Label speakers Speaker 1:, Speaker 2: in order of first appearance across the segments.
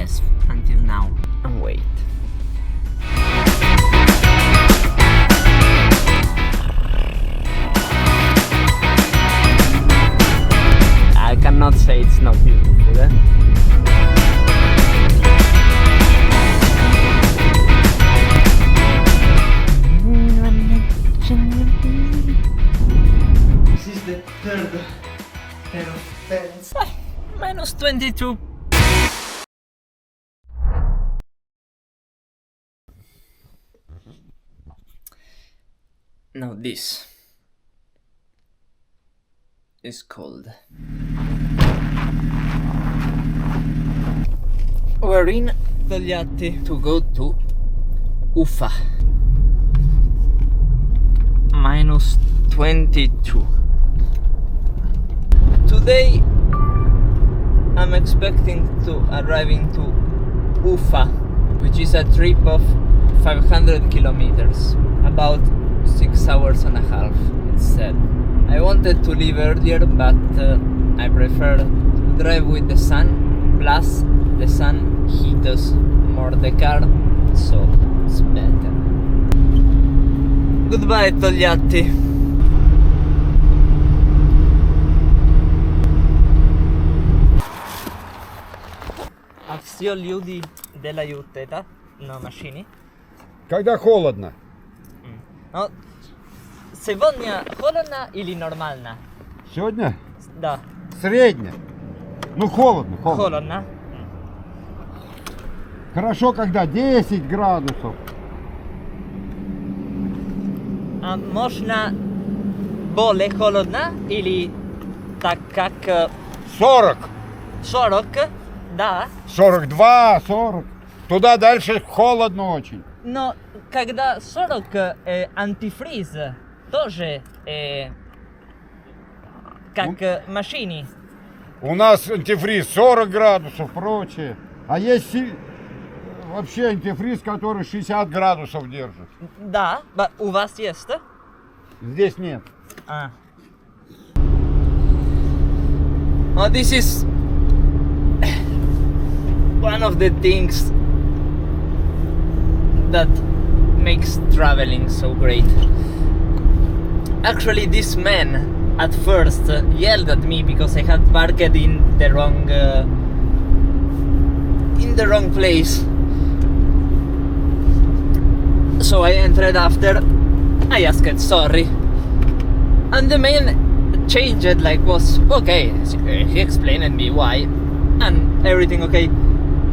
Speaker 1: best until now. And wait. I cannot say it's not beautiful, eh? This is the third pair of pants. Minus 22. Now this is called. We're in Togliatti to go to Ufa. Minus 22. Today I'm expecting to arriving to Ufa, which is a trip of 500 kilometers, about 6 hours and a half instead. I wanted to leave earlier, but I prefer to drive with the sun, plus the sun heats more the car, so it's better. Goodbye Togliatti. А все люди делают это на машине?
Speaker 2: Когда холодно.
Speaker 1: Ну, сегодня холодно или нормально?
Speaker 2: Сегодня
Speaker 1: Да.
Speaker 2: средне. Ну холодно.
Speaker 1: Холодно.
Speaker 2: Хорошо, когда 10 градусов.
Speaker 1: А можно более холодно или так как
Speaker 2: 40.
Speaker 1: 40? Да.
Speaker 2: 42, 40. Туда дальше холодно очень.
Speaker 1: Но когда 40 антифриз тоже как машине.
Speaker 2: У нас антифриз 40 градусов, прочее. А есть вообще антифриз, который 60 градусов держит.
Speaker 1: Да, у вас есть?
Speaker 2: Здесь нет.
Speaker 1: Oh, this is one of the things that makes traveling so great. Actually, this man at first yelled at me because I had parked in the wrong place. So I entered after. I asked sorry, and the man changed, like was okay. He explained me why, and everything okay.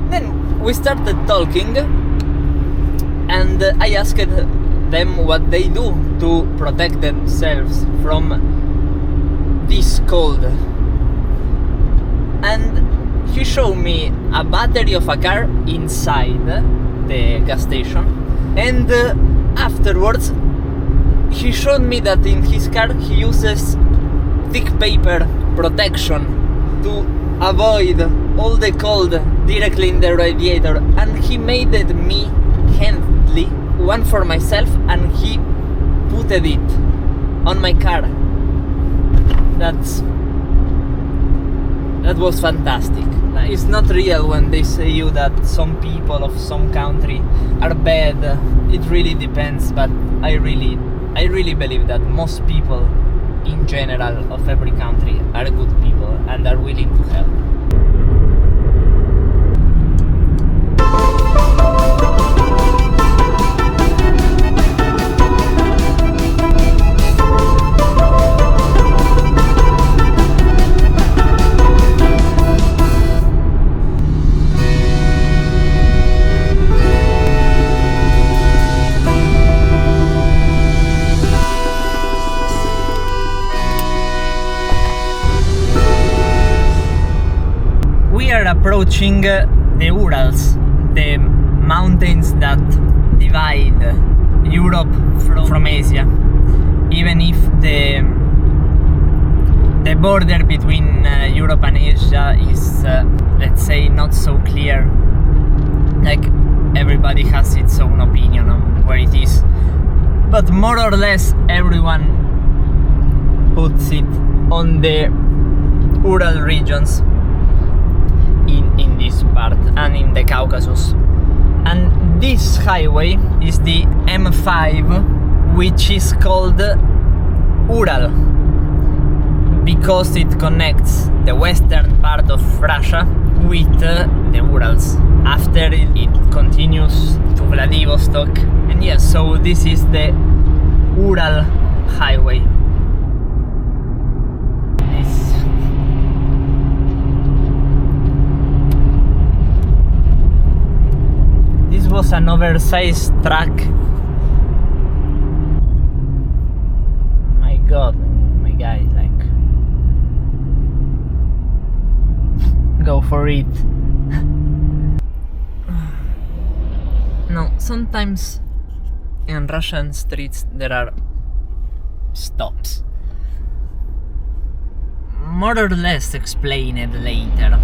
Speaker 1: Then we started talking, and I asked them what they do to protect themselves from this cold. And he showed me a battery of a car inside the gas station, and afterwards he showed me that in his car he uses thick paper protection to avoid all the cold directly in the radiator, and he made it me handily one for myself, and he put it on my car. That was fantastic. It's not real when they say you that some people of some country are bad. It really depends, but I really believe that most people in general of every country are good people and are willing to help. Approaching the Urals, the mountains that divide Europe from Asia. Even if the border between Europe and Asia is, let's say, not so clear, like everybody has its own opinion on where it is, but more or less everyone puts it on the Ural regions in this part and in the Caucasus. And this highway is the M5, which is called Ural, because it connects the western part of Russia with the Urals. After it continues to Vladivostok, and yes, so this is the Ural highway. This was an oversized truck. My god, my guy, like, go for it. No, sometimes in Russian streets there are stops. More or less explained later.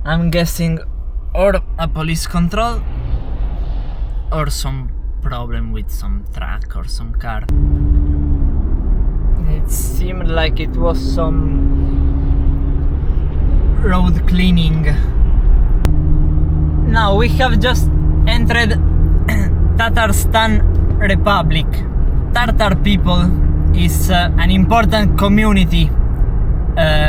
Speaker 1: I'm guessing or a police control or some problem with some truck or some car. It seemed like it was some road cleaning. Now we have just entered Tatarstan Republic. Tatar people is an important community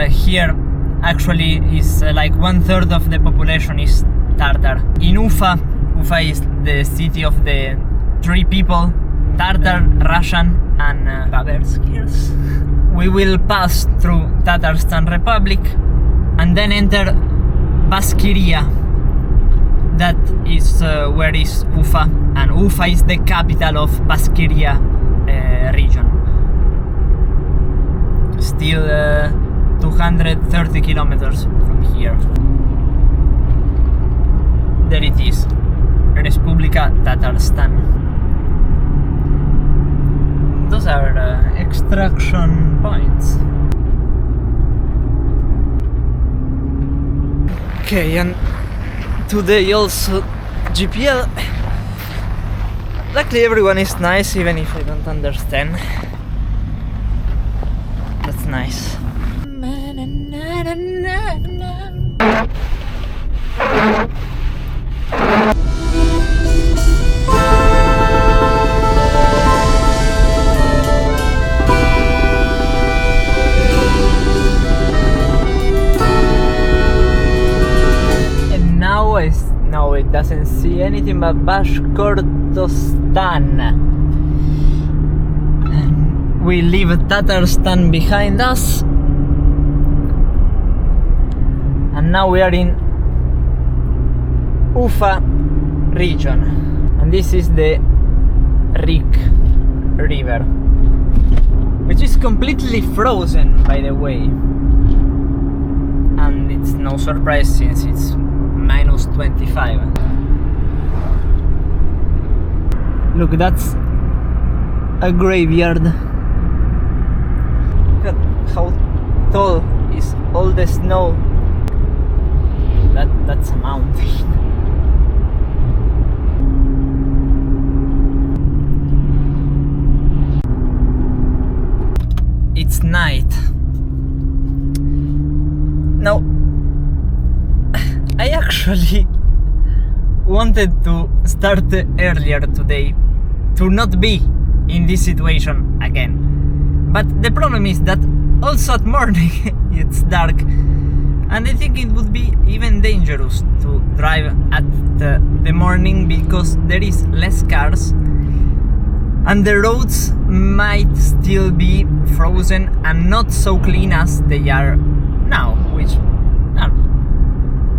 Speaker 1: here. Actually, is like 1/3 of the population is Tatar. In Ufa is the city of the three people: Tatar, Russian, and Baberskirs. We will pass through Tatarstan Republic and then enter Baskyria. That is where is Ufa, and Ufa is the capital of Baskyria region. Still 230 kilometers from here. There it is, Respublika Tatarstan. Those are extraction points. Okay, and today also GPL. Luckily everyone is nice, even if I don't understand. That's nice. And now it doesn't see anything but Bashkortostan. We leave Tatarstan behind us. And now we are in Ufa region, and this is the Rik river, which is completely frozen, by the way, and it's no surprise since it's -25. Look, that's a graveyard. Look at how tall is all the snow. That's a mountain. It's night. Now, I actually wanted to start earlier today to not be in this situation again. But the problem is that also at morning it's dark. And I think it would be even dangerous to drive at the morning because there is less cars and the roads might still be frozen and not so clean as they are now, which are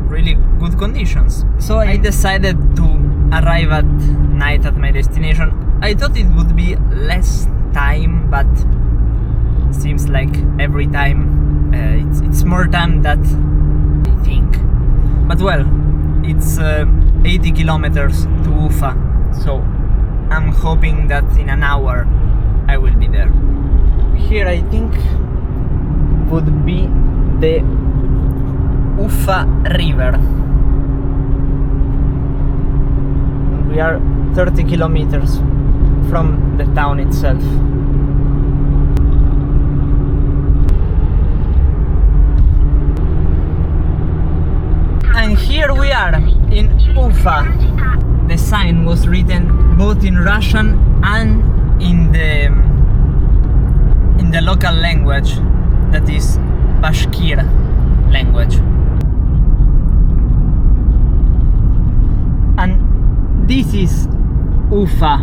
Speaker 1: really good conditions. So I decided to arrive at night at my destination. I thought it would be less time, but seems like every time it's more time that I think. But well, it's 80 kilometers to Ufa, so I'm hoping that in an hour I will be there. Here I think would be the Ufa river. We are 30 kilometers from the town itself. here we are in Ufa. The sign was written both in Russian and in the local language, that is Bashkir language. And this is Ufa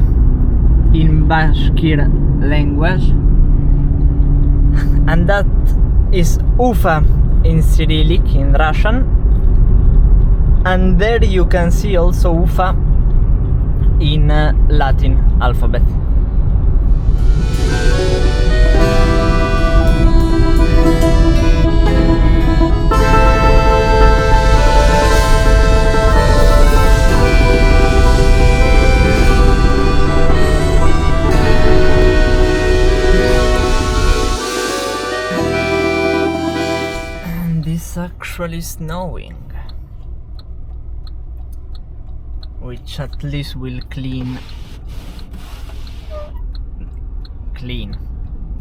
Speaker 1: in Bashkir language, and that is Ufa in Cyrillic in Russian, and there you can see also Ufa in Latin alphabet. It's actually snowing, which at least will clean.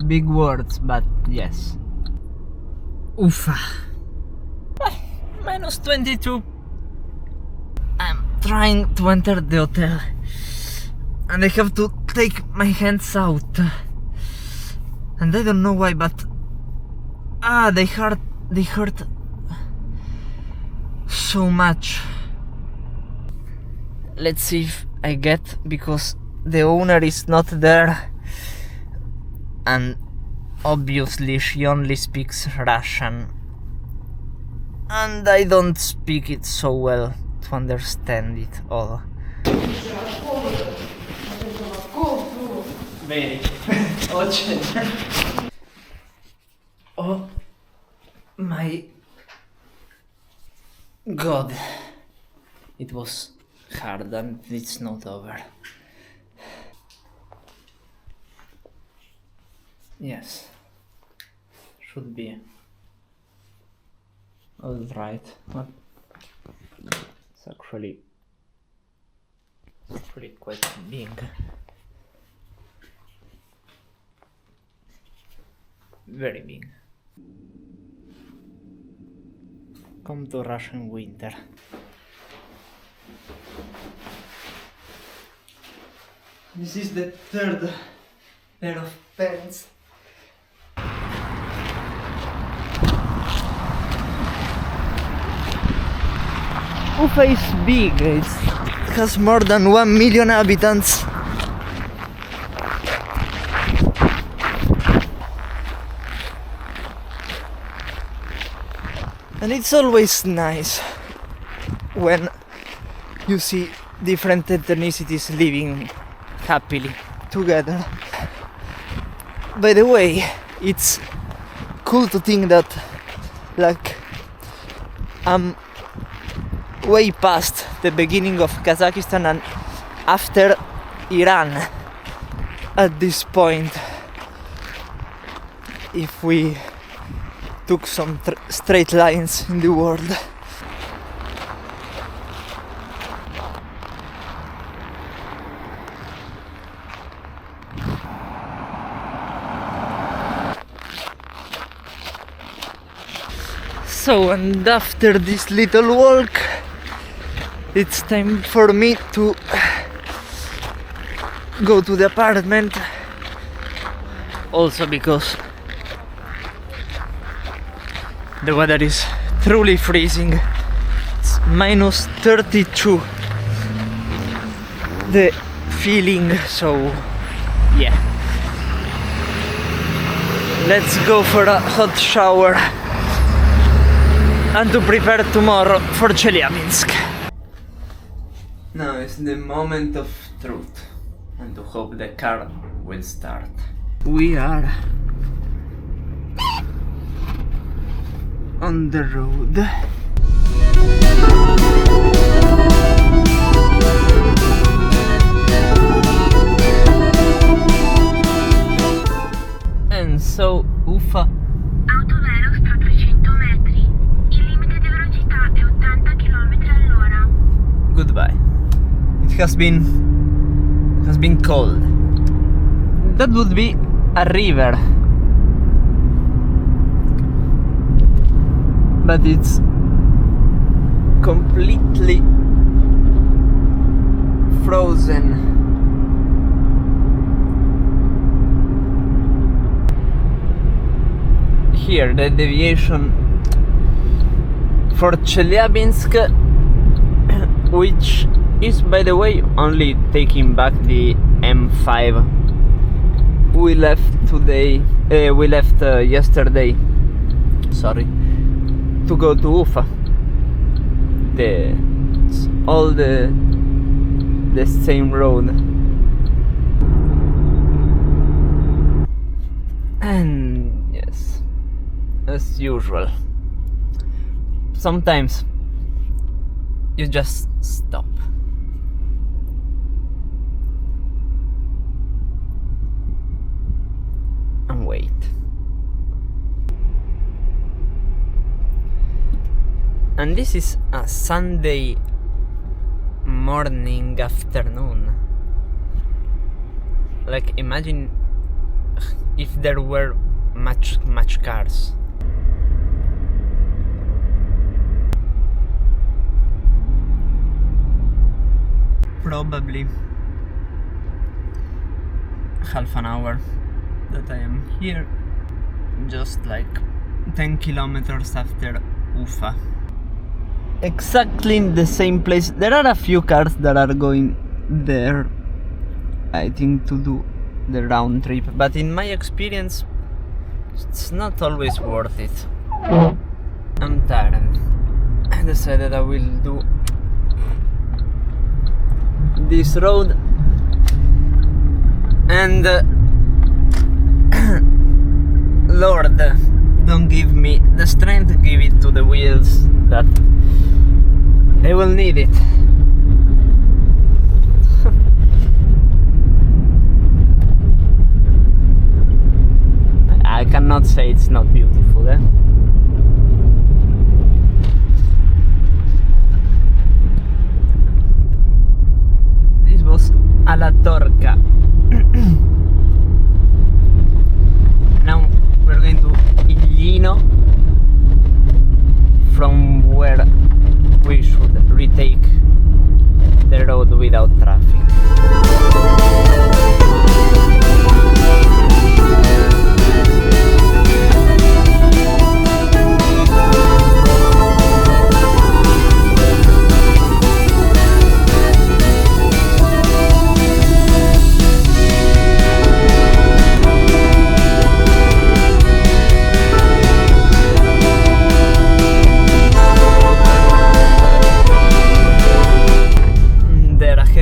Speaker 1: Big words, but yes. Ufa. Minus 22. I'm trying to enter the hotel, and I have to take my hands out, and I don't know why, but they hurt so much. Let's see if I get, because the owner is not there, and obviously she only speaks Russian, and I don't speak it so well to understand it all. Very. Oh my God, it was hard and it's not over. Yes, should be all right. But it's actually quite big. Very big. Come to Russian winter. This is the third pair of pants. Ufa is big, it has more than 1 million inhabitants. And it's always nice when you see different ethnicities living happily together. By the way, it's cool to think that, like, I'm way past the beginning of Kazakhstan and after Iran at this point. If we took some straight lines in the world. So, and after this little walk, it's time for me to go to the apartment. Also because the weather is truly freezing. It's minus 32 the feeling, so yeah. Let's go for a hot shower and to prepare tomorrow for Celjabinsk. Now is the moment of truth, and to hope the car will start. We are on the road. And so Ufa.
Speaker 3: Autovelox a 300 metri. Il limite di velocità è 80 km/h.
Speaker 1: Goodbye. It has been cold. That would be a river, but it's completely frozen. Here the deviation for Celjabinsk, which is, by the way, only taking back the M5 we left today. We left yesterday. Sorry, to go to Ufa. It's all the same road. And yes, as usual, sometimes you just stop. And wait. And this is a Sunday morning, afternoon. Like, imagine if there were much cars. Probably half an hour that I am here, just like 10 kilometers after Ufa. Exactly in the same place. There are a few cars that are going there, I think, to do the round trip, but in my experience it's not always worth it. I'm tired. I decided I will do this road, and Lord, don't give me the strength, give it to the wheels that they will need it. I cannot say it's not beautiful, eh? This was alla Torca. Now we're going to Iglino, from where we should retake the road without traffic.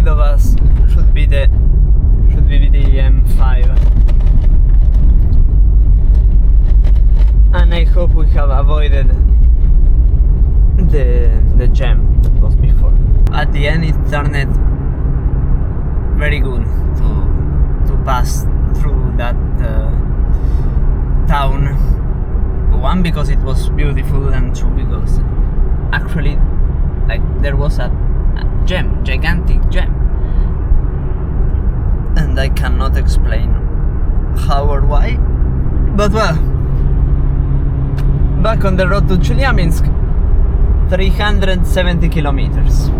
Speaker 1: Of us should be the M5, and I hope we have avoided the jam that was before. At the end, it turned very good to pass through that town. One, because it was beautiful, and two, because actually, like, there was a gem, gigantic gem, and I cannot explain how or why, but well, back on the road to Celjabinsk, 370 kilometers.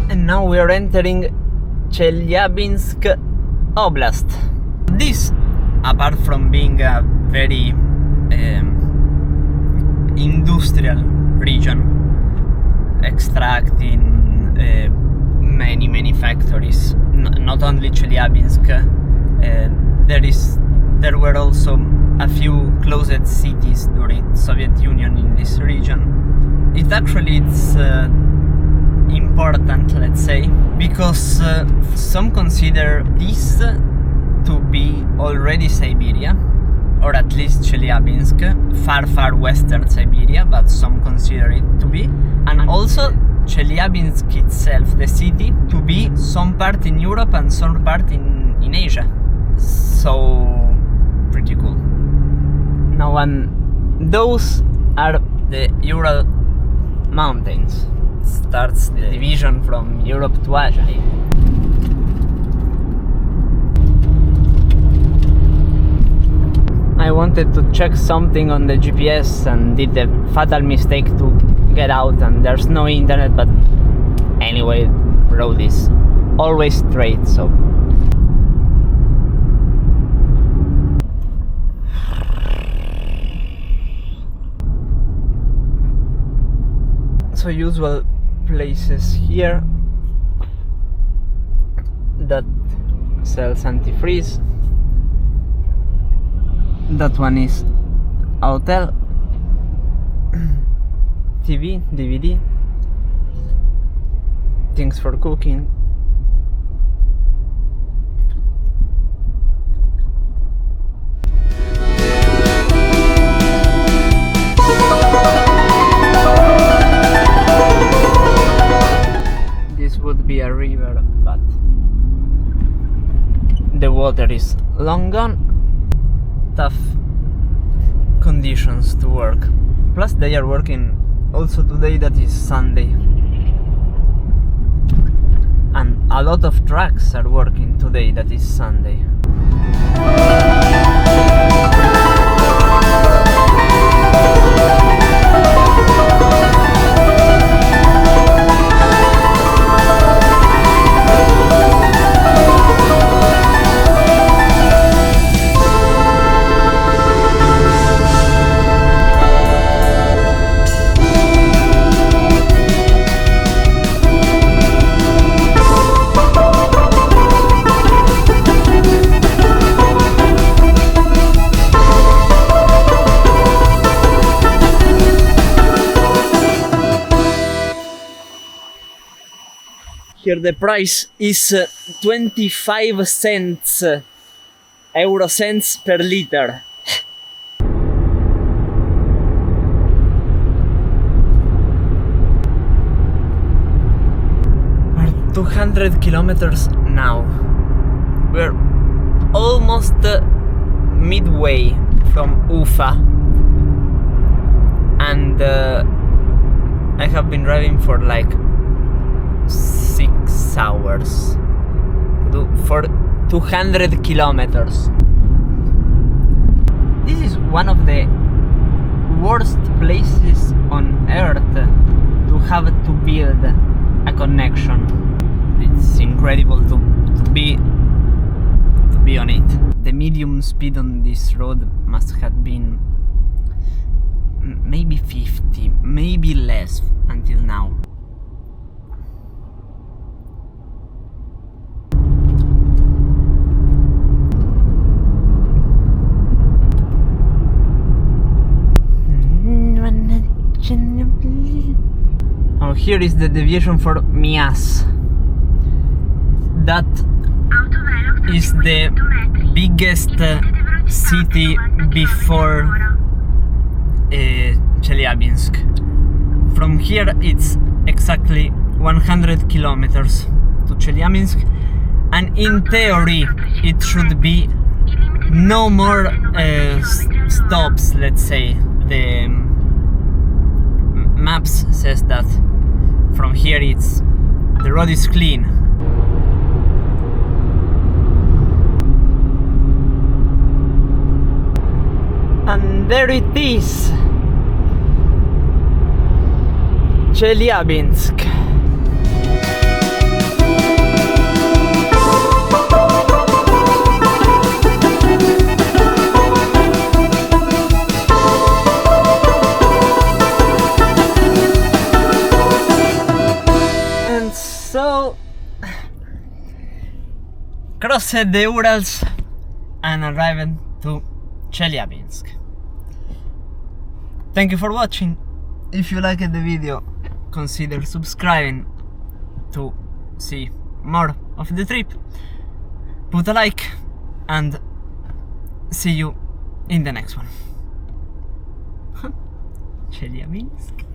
Speaker 1: And now we are entering Celjabinsk Oblast. This, apart from being a very industrial region, extracting many factories. Not only Celjabinsk, there were also a few closed cities during Soviet Union in this region. It's important, let's say, because some consider this to be already Siberia, or at least Celjabinsk, far western Siberia, but some consider it to be. And also Celjabinsk itself, the city, to be some part in Europe and some part in Asia. So, pretty cool. Now, and those are the Ural mountains. It starts the division from Europe to Asia. I wanted to check something on the GPS and did the fatal mistake to get out, and there's no internet, but anyway, road is always straight, so usual places here that sells antifreeze. That one is hotel, TV, DVD, things for cooking. This would be a river, but the water is long gone. Tough conditions to work. Plus they are working also today, that is Sunday. And a lot of trucks are working today, that is Sunday. Here the price is 25 cents, euro cents per liter. We're 200 kilometers now. We're almost midway from Ufa, and I have been driving for like 6 hours for 200 kilometers. This is one of the worst places on earth to have to build a connection. It's incredible to be on it. The medium speed on this road must have been maybe 50, maybe less until now. Oh, here is the deviation for Mias. That is the biggest city before Celjabinsk. From here it's exactly 100 kilometers to Celjabinsk, and in theory it should be no more stops, let's say. The maps says that from here the road is clean. And there it is, Celjabinsk. And so crossed the Urals and arrived to Celjabinsk. Thank you for watching. If you liked the video, consider subscribing to see more of the trip. Put a like and see you in the next one. Celjabinsk.